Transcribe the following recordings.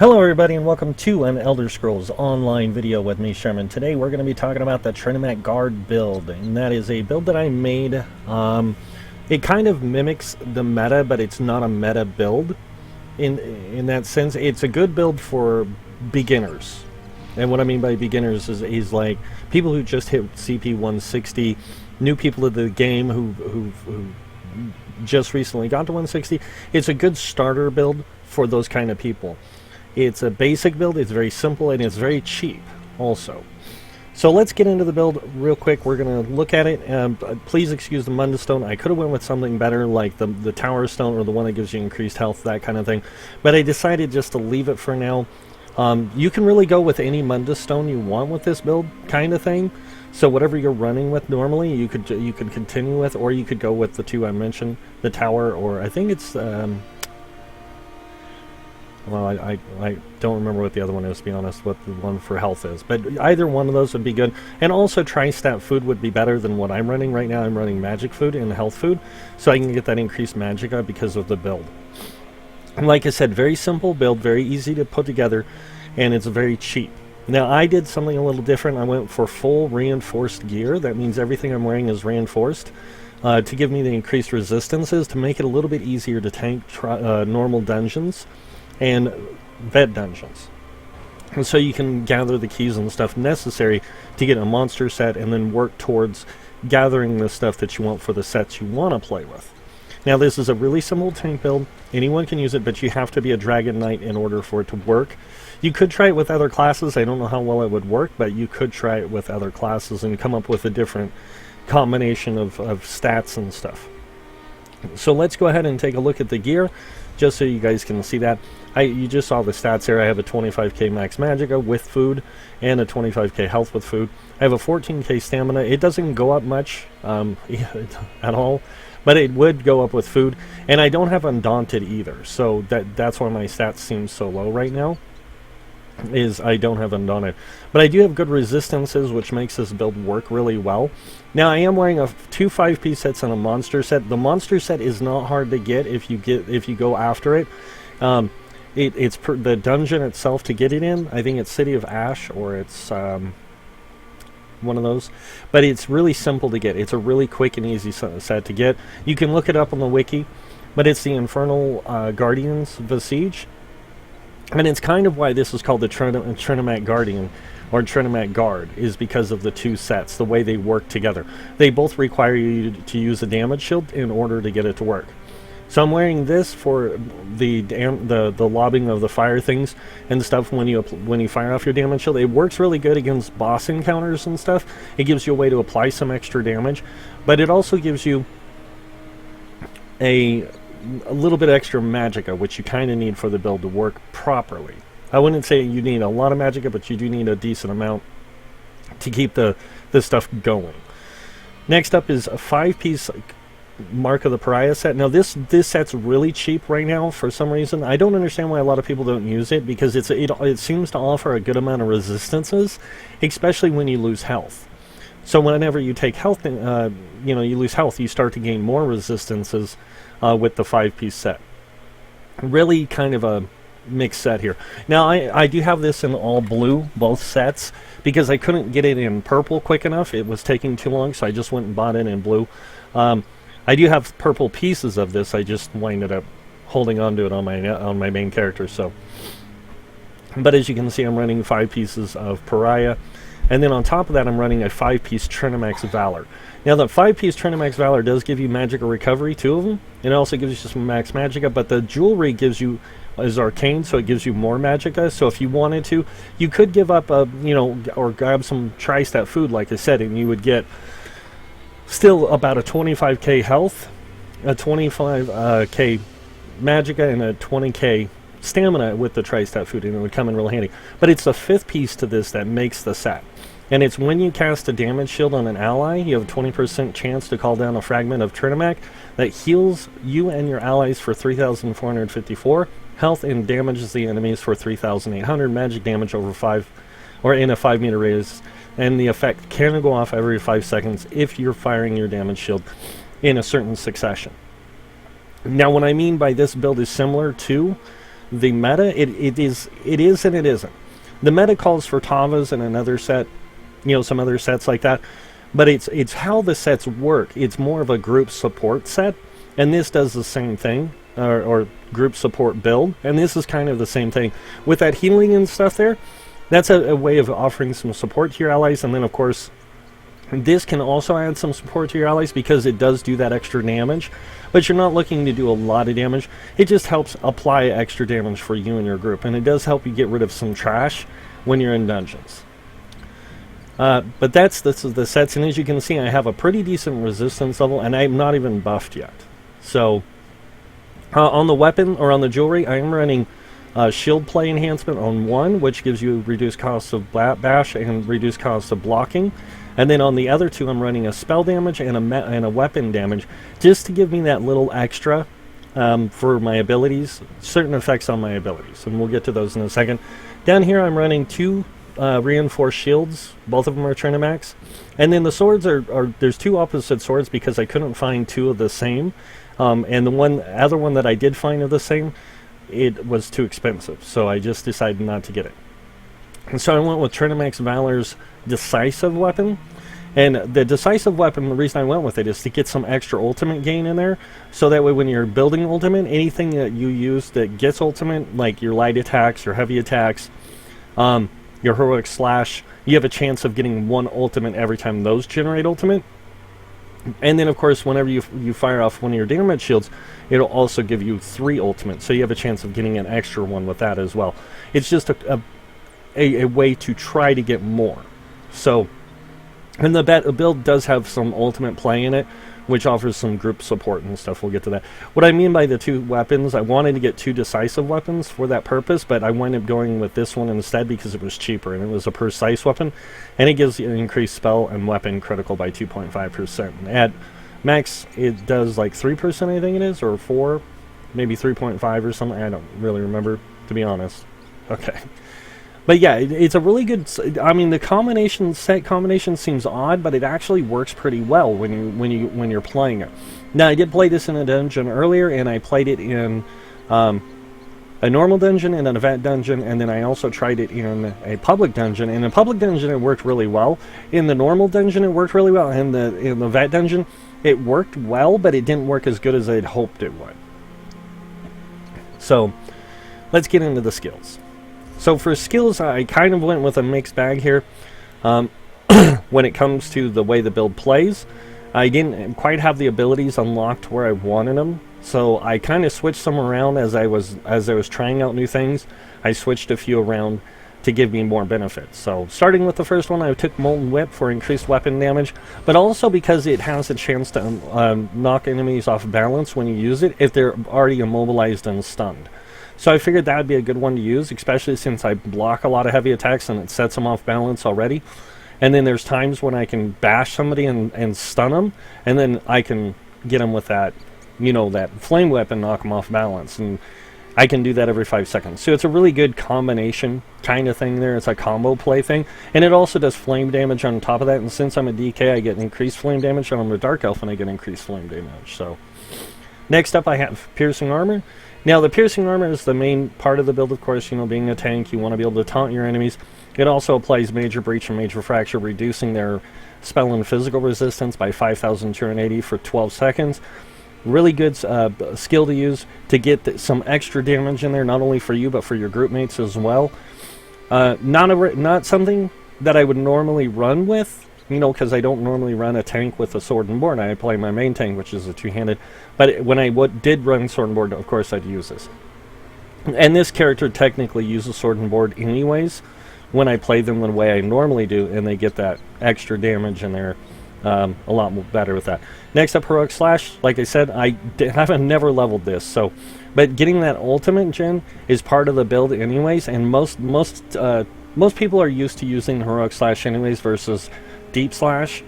Hello everybody and welcome to an Elder Scrolls Online video with me, Sherman. Today we're going to be talking about the Trinimac Guard build, and that is a build that I made. It kind of mimics the meta, but it's not a meta build in that sense. It's a good build for beginners. And what I mean by beginners is like people who just hit CP 160, new people to the game who just recently got to 160. It's a good starter build for those kind of people. It's a basic build, it's very simple, and it's very cheap also. So let's get into the build real quick. We're going to look at it. Please excuse the Munda Stone. I could have went with something better like the Tower Stone or the one that gives you increased health, that kind of thing. But I decided just to leave it for now. You can really go with any Munda Stone you want with this build kind of thing. So whatever you're running with normally, you could continue with, or you could go with the two I mentioned, the Tower, or I think it's... well, I don't remember what the other one is, to be honest, what the one for health is. But either one of those would be good. And also Tri-Stat food would be better than what I'm running right now. I'm running magic food and health food, so I can get that increased magicka because of the build. And like I said, very simple build, very easy to put together, and it's very cheap. Now, I did something a little different. I went for full reinforced gear. That means everything I'm wearing is reinforced to give me the increased resistances, to make it a little bit easier to tank normal dungeons and vet dungeons. And so you can gather the keys and stuff necessary to get a monster set and then work towards gathering the stuff that you want for the sets you want to play with. Now, this is a really simple tank build. Anyone can use it, but you have to be a Dragon Knight in order for it to work. You could try it with other classes. I don't know how well it would work, but you could try it with other classes and come up with a different combination of stats and stuff. So let's go ahead and take a look at the gear, just so you guys can see that. You just saw the stats here. I have a 25k max magicka with food and a 25k health with food. I have a 14k stamina. It doesn't go up much at all, but it would go up with food. And I don't have Undaunted either, so that's why my stats seem so low right now, is I don't have Undaunted. But I do have good resistances, which makes this build work really well. Now, I am wearing two 5-piece sets and a monster set. The monster set is not hard to get if you go after it. It's the dungeon itself to get it in. I think it's City of Ash, or it's one of those. But it's really simple to get. It's a really quick and easy set to get. You can look it up on the wiki, but it's the Infernal Guardian's Visage. And it's kind of why this is called the Trinimac Guardian, or Trinimac Guard, is because of the two sets, the way they work together. They both require you to use a damage shield in order to get it to work. So I'm wearing this for the lobbing of the fire things and stuff when you fire off your damage shield. It works really good against boss encounters and stuff. It gives you a way to apply some extra damage, but it also gives you a little bit extra magicka, which you kind of need for the build to work properly. I wouldn't say you need a lot of magicka, but you do need a decent amount to keep the stuff going. Next up is a 5-piece Mark of the Pariah set. Now this set's really cheap right now for some reason. I don't understand why a lot of people don't use it, because it seems to offer a good amount of resistances, especially when you lose health. So whenever you take health, you lose health, you start to gain more resistances with the 5-piece set. Really kind of a mixed set here. Now I do have this in all blue, both sets, because I couldn't get it in purple quick enough. It was taking too long, so I just went and bought it in blue. I do have purple pieces of this. I just winded up holding on to it on my main character. So, but as you can see, I'm running 5 pieces of Pariah, and then on top of that, I'm running a 5-piece Trinimac's Valor. Now, the 5-piece Trinimac's Valor does give you magicka recovery, 2 of them. It also gives you some max magicka, but the jewelry is arcane, so it gives you more magicka. So if you wanted to, you could give up or grab some Tri-Stat food, like I said, and you would get still about a 25k health, a 25k magicka, and a 20k stamina with the Tri-Stat food, and it would come in real handy. But it's the 5th piece to this that makes the set. And it's when you cast a damage shield on an ally, you have a 20% chance to call down a fragment of Trinimac that heals you and your allies for 3,454 health and damages the enemies for 3,800 magic damage over 5, or in a 5-meter radius. And the effect can go off every 5 seconds if you're firing your damage shield in a certain succession. Now, what I mean by this build is similar to the meta, it is and it isn't. The meta calls for Tavas and another set, some other sets like that, but it's how the sets work. It's more of a group support set, and this does the same thing, or group support build, and this is kind of the same thing. With that healing and stuff there, that's a way of offering some support to your allies, and then of course, this can also add some support to your allies because it does do that extra damage, but you're not looking to do a lot of damage. It just helps apply extra damage for you and your group, and it does help you get rid of some trash when you're in dungeons. But this is the sets, and as you can see, I have a pretty decent resistance level, and I'm not even buffed yet. So, on the weapon, or on the jewelry, I am running shield play enhancement on 1, which gives you reduced costs of bash and reduced costs of blocking. And then on the other 2, I'm running a spell damage and a weapon damage, just to give me that little extra for my abilities, certain effects on my abilities. And we'll get to those in a second. Down here, I'm running 2 reinforced shields. Both of them are Trinimacs. And then the swords there's 2 opposite swords because I couldn't find 2 of the same. And the other one that I did find of the same, it was too expensive. So I just decided not to get it. And so I went with Trinimac's Valor's Decisive Weapon. And the Decisive Weapon, the reason I went with it is to get some extra ultimate gain in there. So that way when you're building ultimate, anything that you use that gets ultimate, like your light attacks, your heavy attacks, your heroic slash, you have a chance of getting 1 ultimate every time those generate ultimate. And then of course whenever you fire off one of your damage shields, it'll also give you 3 ultimate. So you have a chance of getting an extra one with that as well. It's just a way to try to get more. So, and the build does have some ultimate play in it, which offers some group support and stuff. We'll get to that. What I mean by the 2 weapons, I wanted to get 2 decisive weapons for that purpose, but I wound up going with this one instead because it was cheaper, and it was a precise weapon, and it gives you an increased spell and weapon critical by 2.5%. At max, it does like 3%, I think it is, or 4, maybe 3.5 or something. I don't really remember, to be honest. Okay. But yeah, it's a really good. I mean, the set combination seems odd, but it actually works pretty well when you're playing it. Now, I did play this in a dungeon earlier, and I played it in a normal dungeon and an event dungeon, and then I also tried it in a public dungeon. In a public dungeon, it worked really well. In the normal dungeon, it worked really well. In the event dungeon, it worked well, but it didn't work as good as I'd hoped it would. So, let's get into the skills. So for skills, I kind of went with a mixed bag here. When it comes to the way the build plays, I didn't quite have the abilities unlocked where I wanted them. So I kind of switched some around as I was trying out new things. I switched a few around to give me more benefits. So starting with the first one, I took Molten Whip for increased weapon damage, but also because it has a chance to knock enemies off balance when you use it if they're already immobilized and stunned. So I figured that would be a good one to use, especially since I block a lot of heavy attacks and it sets them off balance already. And then there's times when I can bash somebody and stun them, and then I can get them with that, that flame weapon, knock them off balance. And I can do that every 5 seconds. So it's a really good combination kind of thing there. It's a combo play thing. And it also does flame damage on top of that. And since I'm a DK, I get increased flame damage. And I'm a Dark Elf, and I get increased flame damage. So next up, I have Piercing Armor. Now, the Piercing Armor is the main part of the build, of course. Being a tank, you want to be able to taunt your enemies. It also applies Major Breach and Major Fracture, reducing their spell and physical resistance by 5,280 for 12 seconds. Really good skill to use to get some extra damage in there, not only for you, but for your group mates as well. Not something that I would normally run with, because I don't normally run a tank with a sword and board. I play my main tank, which is a 2-handed. But when I did run sword and board, of course I'd use this. And this character technically uses sword and board anyways when I play them the way I normally do, and they get that extra damage in there a lot better with that. Next up, Heroic Slash. Like I said, I haven't never leveled this, but getting that ultimate gen is part of the build anyways, and most people are used to using Heroic Slash anyways versus Deep Slash.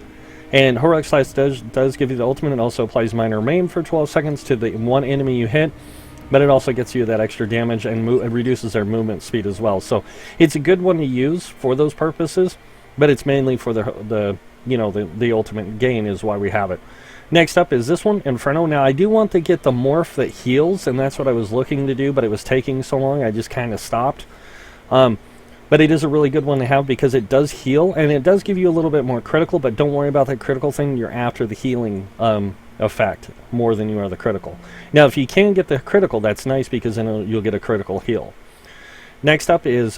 And Heroic Slash does give you the ultimate. It also applies Minor Maim for 12 seconds to the one enemy you hit, but it also gets you that extra damage and it reduces their movement speed as well. So it's a good one to use for those purposes, but it's mainly for the ultimate gain is why we have it. Next up is this one, Inferno. Now I do want to get the morph that heals, and that's what I was looking to do, but it was taking so long I just kind of stopped. But it is a really good one to have because it does heal, and it does give you a little bit more critical, but don't worry about that critical thing. You're after the healing effect more than you are the critical. Now, if you can get the critical, that's nice because then you'll get a critical heal. Next up is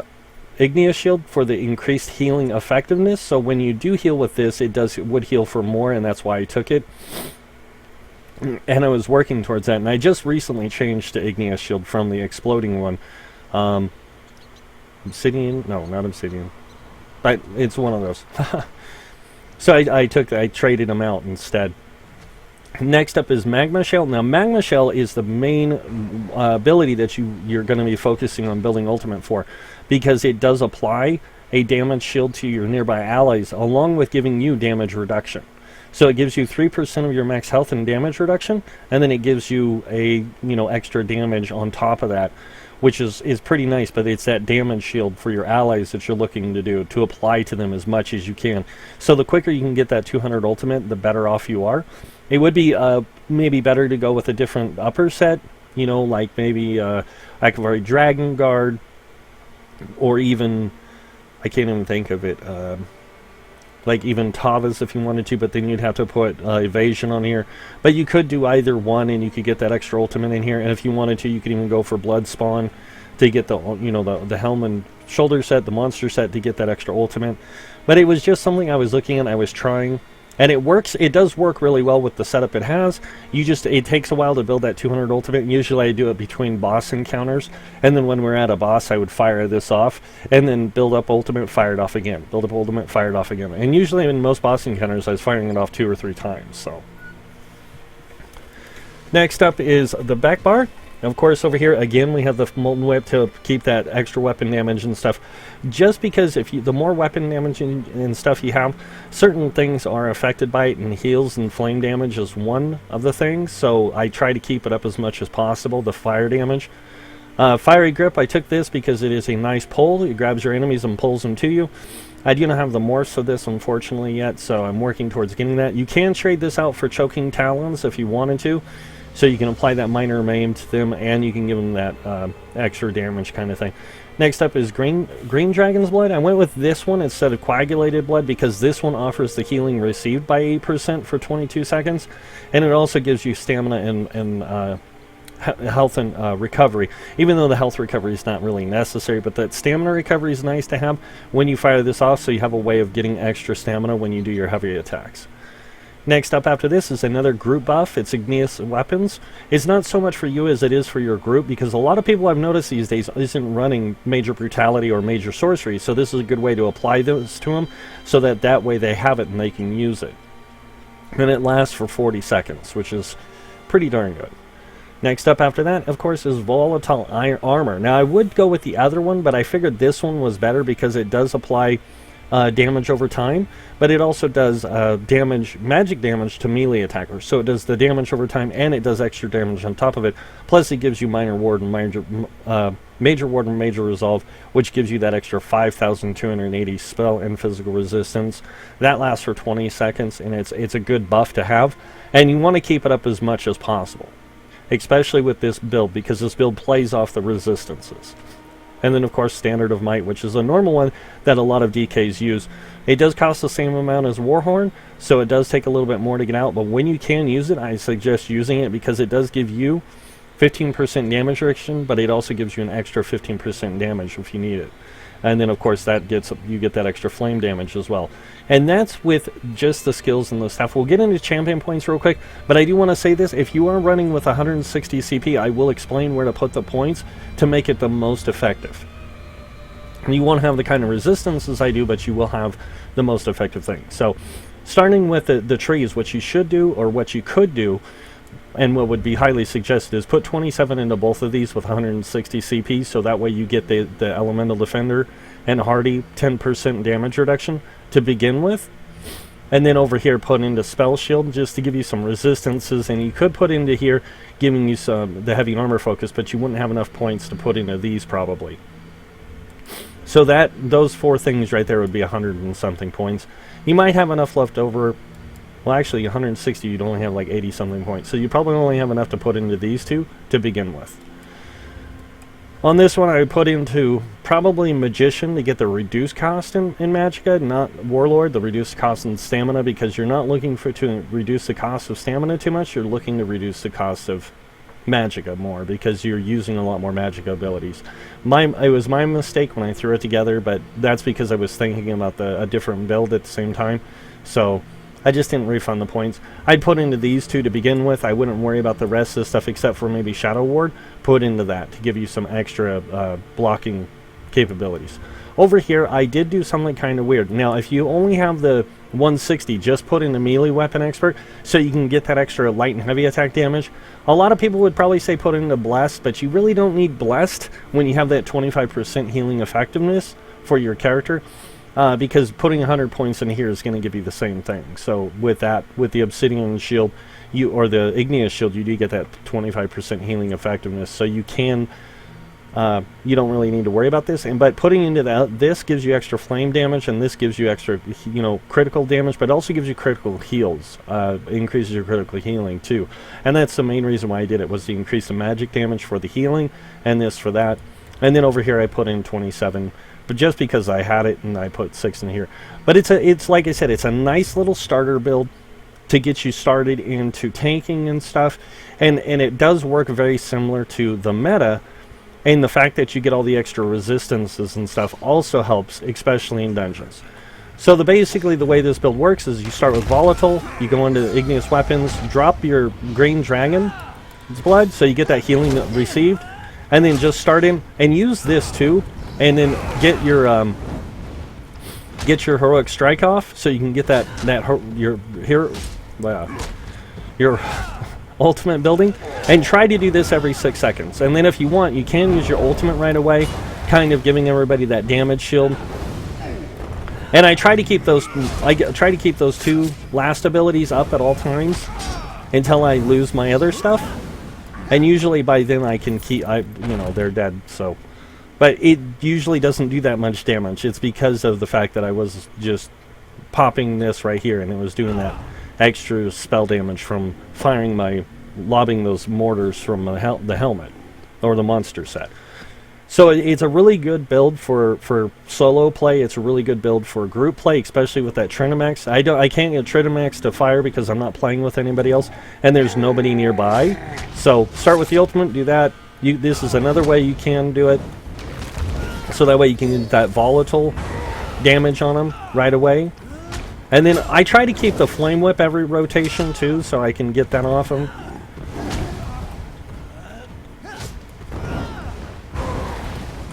Igneous Shield for the increased healing effectiveness. So when you do heal with this, it would heal for more, and that's why I took it. And I was working towards that, and I just recently changed to Igneous Shield from the exploding one. Obsidian? No, not Obsidian. But it's one of those. So I traded them out instead. Next up is Magma Shell. Now, Magma Shell is the main ability that you're going to be focusing on building Ultimate for, because it does apply a damage shield to your nearby allies, along with giving you damage reduction. So it gives you 3% of your max health and damage reduction, and then it gives you a extra damage on top of that, which is pretty nice. But it's that damage shield for your allies that you're looking to do, to apply to them as much as you can. So the quicker you can get that 200 ultimate, the better off you are. It would be maybe better to go with a different upper set, like maybe Akvari Dragon Guard, or even, I can't even think of it, like even Tavas if you wanted to, but then you'd have to put evasion on here. But you could do either one, and you could get that extra ultimate in here. And if you wanted to, you could even go for Blood Spawn to get the the helm and shoulder set, the monster set, to get that extra ultimate. But it was just something I was looking at, I was trying, and it works. It does work really well with the setup it has. It takes a while to build that 200 ultimate. And usually I do it between boss encounters, and then when we're at a boss, I would fire this off, and then build up ultimate, fire it off again, build up ultimate, fire it off again. And usually in most boss encounters, I was firing it off 2 or 3 times. So next up is the back bar. Of course, over here again we have the Molten Whip to keep that extra weapon damage and stuff. Just because the more weapon damage and stuff you have, certain things are affected by it, and heals and flame damage is one of the things. So I try to keep it up as much as possible. The fire damage, Fiery Grip, I took this because it is a nice pull. It grabs your enemies and pulls them to you. I do not have the morphs of this, unfortunately, yet, so I'm working towards getting that. You can trade this out for Choking Talons if you wanted to. So you can apply that minor maim to them, and you can give them that extra damage kind of thing. Next up is Green Dragon's Blood. I went with this one instead of Coagulated Blood because this one offers the healing received by 8% for 22 seconds. And it also gives you stamina and health and recovery. Even though the health recovery is not really necessary, but that stamina recovery is nice to have when you fire this off, so you have a way of getting extra stamina when you do your heavy attacks. Next up after this is another group buff. It's Igneous Weapons. It's not so much for you as it is for your group, because a lot of people I've noticed these days isn't running Major Brutality or Major Sorcery, so this is a good way to apply those to them, so that way they have it and they can use it. And it lasts for 40 seconds, which is pretty darn good. Next up after that, of course, is Volatile Armor. Now, I would go with the other one, but I figured this one was better because it does apply damage over time, but it also does magic damage to melee attackers. So it does the damage over time, and it does extra damage on top of it. Plus, it gives you Minor Ward and Major Ward and Major Resolve, which gives you that extra 5,280 spell and physical resistance. That lasts for 20 seconds, and it's a good buff to have. And you want to keep it up as much as possible, especially with this build, because this build plays off the resistances. And then, of course, Standard of Might, which is a normal one that a lot of DKs use. It does cost the same amount as Warhorn, so it does take a little bit more to get out. But when you can use it, I suggest using it because it does give you 15% damage reduction, but it also gives you an extra 15% damage if you need it. And then, of course, you get that extra flame damage as well. And that's with just the skills and the stuff. We'll get into champion points real quick, but I do want to say this. If you are running with 160 CP, I will explain where to put the points to make it the most effective. You won't have the kind of resistance as I do, but you will have the most effective thing. So, starting with the trees, what you should do, or what you could do, and what would be highly suggested, is put 27 into both of these with 160 CP, so that way you get the Elemental Defender and Hardy 10% damage reduction to begin with. And then over here put into Spell Shield just to give you some resistances, and you could put into here giving you the heavy armor focus, but you wouldn't have enough points to put into these probably. So those 4 things right there would be 100 and something points. You might have enough left over Well, actually, 160, you'd only have like 80 something points. So you probably only have enough to put into these two to begin with. On this one, I would put into probably Magician to get the reduced cost in Magicka, not Warlord, the reduced cost in Stamina, because you're not looking to reduce the cost of Stamina too much. You're looking to reduce the cost of Magicka more, because you're using a lot more Magicka abilities. It was my mistake when I threw it together, but that's because I was thinking about a different build at the same time. So I just didn't refund the points. I'd put into these two to begin with. I wouldn't worry about the rest of the stuff except for maybe Shadow Ward. Put into that to give you some extra blocking capabilities. Over here, I did do something kind of weird. Now, if you only have the 160, just put in the melee weapon expert so you can get that extra light and heavy attack damage. A lot of people would probably say put in the blessed, but you really don't need blessed when you have that 25% healing effectiveness for your character. Because putting 100 points in here is going to give you the same thing. So with that, with the Obsidian Shield, or the Igneous Shield, you do get that 25% healing effectiveness. So you can, you don't really need to worry about this. But putting into that, this gives you extra flame damage, and this gives you extra, critical damage, but also gives you critical heals. Increases your critical healing too. And that's the main reason why I did it, was to increase the magic damage for the healing, and this for that. And then over here I put in 27. But just because I had it, and I put 6 in here. But it's like I said, it's a nice little starter build to get you started into tanking and stuff. And it does work very similar to the meta. And the fact that you get all the extra resistances and stuff also helps, especially in dungeons. So basically the way this build works is you start with Volatile, you go into Igneous Weapons, drop your Green Dragon's Blood, so you get that healing received. And then just start in, and use this too. And then get your heroic strike off, so you can get your ultimate building, and try to do this every 6 seconds. And then if you want, you can use your ultimate right away, kind of giving everybody that damage shield. And I try to keep those two last abilities up at all times until I lose my other stuff. And usually by then I can keep they're dead, so. But it usually doesn't do that much damage. It's because of the fact that I was just popping this right here, and it was doing that extra spell damage from lobbing those mortars from the helmet, or the monster set. So it's a really good build for solo play. It's a really good build for group play, especially with that Trinimac. I can't get Trinimac to fire because I'm not playing with anybody else, and there's nobody nearby. So start with the ultimate, do that. This is another way you can do it. So that way you can get that volatile damage on them right away. And then I try to keep the Flame Whip every rotation too, so I can get that off them.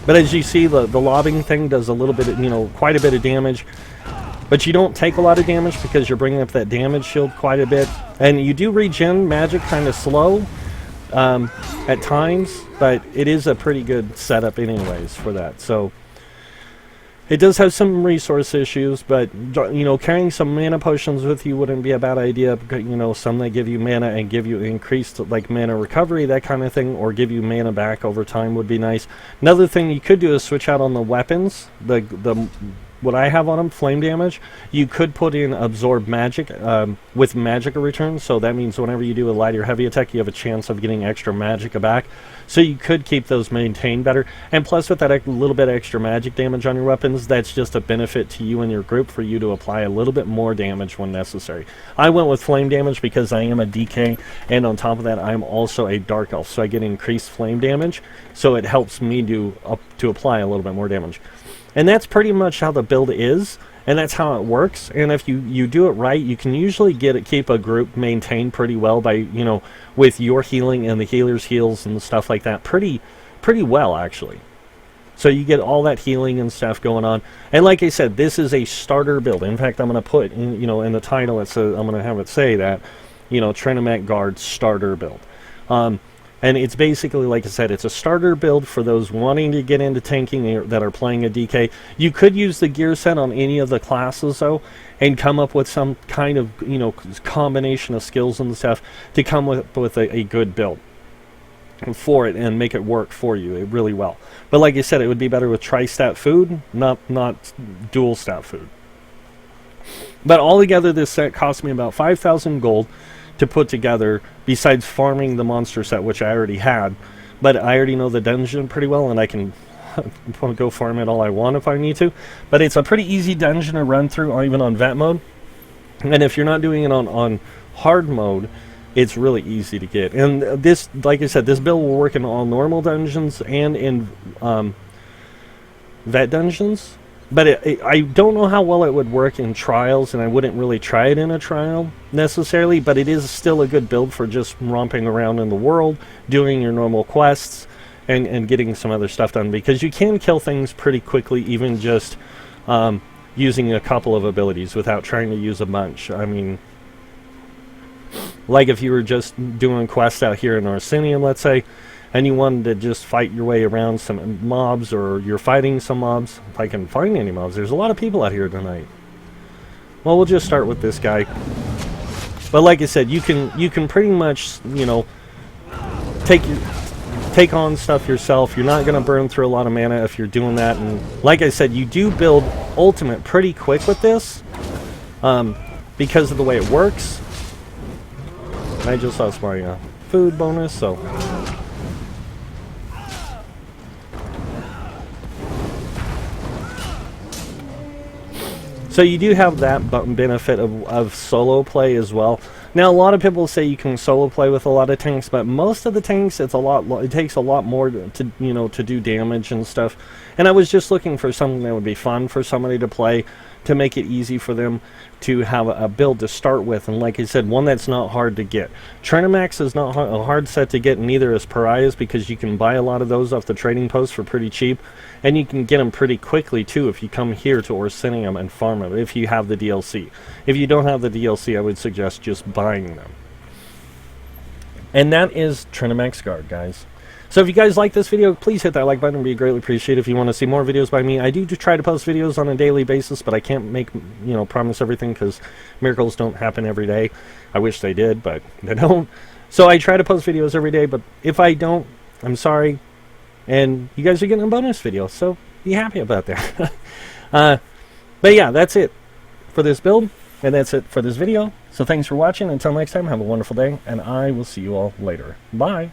But as you see, the lobbing thing does a little bit of, quite a bit of damage. But you don't take a lot of damage because you're bringing up that damage shield quite a bit. And you do regen magic kind of slow at times, but it is a pretty good setup anyways for that. So it does have some resource issues, but carrying some mana potions with you wouldn't be a bad idea. Some that give you mana and give you increased mana recovery, that kind of thing, or give you mana back over time would be nice. Another thing you could do is switch out on the weapons. What I have on them, flame damage, you could put in absorb magic with Magicka return. So that means whenever you do a light or heavy attack, you have a chance of getting extra Magicka back. So you could keep those maintained better. And plus with that little bit of extra magic damage on your weapons, that's just a benefit to you and your group for you to apply a little bit more damage when necessary. I went with flame damage because I am a DK, and on top of that, I'm also a Dark Elf, so I get increased flame damage. So it helps me to apply a little bit more damage. And that's pretty much how the build is, and that's how it works. And if you do it right, you can usually keep a group maintained pretty well by, with your healing and the healer's heals and stuff like that pretty well, actually. So you get all that healing and stuff going on. And like I said, this is a starter build. In fact, I'm going to put, in the title, I'm going to have it say that, Trinimac Guard starter build. And it's basically, like I said, it's a starter build for those wanting to get into tanking that are playing a DK. You could use the gear set on any of the classes, though, and come up with some kind of, combination of skills and stuff to come with a good build for it and make it work for you really well. But like I said, it would be better with tri-stat food, not dual stat food. But altogether, this set cost me about 5,000 gold to put together, besides farming the monster set, which I already had. But I already know the dungeon pretty well, and I can go farm it all I want if I need to. But it's a pretty easy dungeon to run through, or even on vet mode. And if you're not doing it on hard mode, it's really easy to get. And this, like I said, this build will work in all normal dungeons and in vet dungeons. But I don't know how well it would work in trials, and I wouldn't really try it in a trial necessarily, but it is still a good build for just romping around in the world, doing your normal quests, and getting some other stuff done, because you can kill things pretty quickly, even just using a couple of abilities without trying to use a bunch. I mean, like if you were just doing quests out here in Arsenium, let's say, and you wanted to just fight your way around some mobs, or you're fighting some mobs. If I can find any mobs. There's a lot of people out here tonight. Well, we'll just start with this guy. But like I said, you can pretty much, you know, take on stuff yourself. You're not going to burn through a lot of mana if you're doing that. And like I said, you do build ultimate pretty quick with this, because of the way it works. I just lost my food bonus, so... So you do have that benefit of solo play as well. Now, a lot of people say you can solo play with a lot of tanks, but most of the tanks, it takes a lot more to do damage and stuff. And I was just looking for something that would be fun for somebody to play, to make it easy for them to have a build to start with. And like I said, one that's not hard to get. Trinimac is not a hard set to get, neither is Pariahs, because you can buy a lot of those off the trading post for pretty cheap. And you can get them pretty quickly too if you come here to Orsinium and farm them, if you have the DLC. If you don't have the DLC, I would suggest just buying them. And that is Trinimac's Guard, guys. So if you guys like this video, please hit that like button. It would be greatly appreciated. If you want to see more videos by me, I do try to post videos on a daily basis, but I can't make, promise everything, because miracles don't happen every day. I wish they did, but they don't. So I try to post videos every day, but if I don't, I'm sorry. And you guys are getting a bonus video, so be happy about that. But yeah, that's it for this build, and that's it for this video. So thanks for watching. Until next time, have a wonderful day, and I will see you all later. Bye.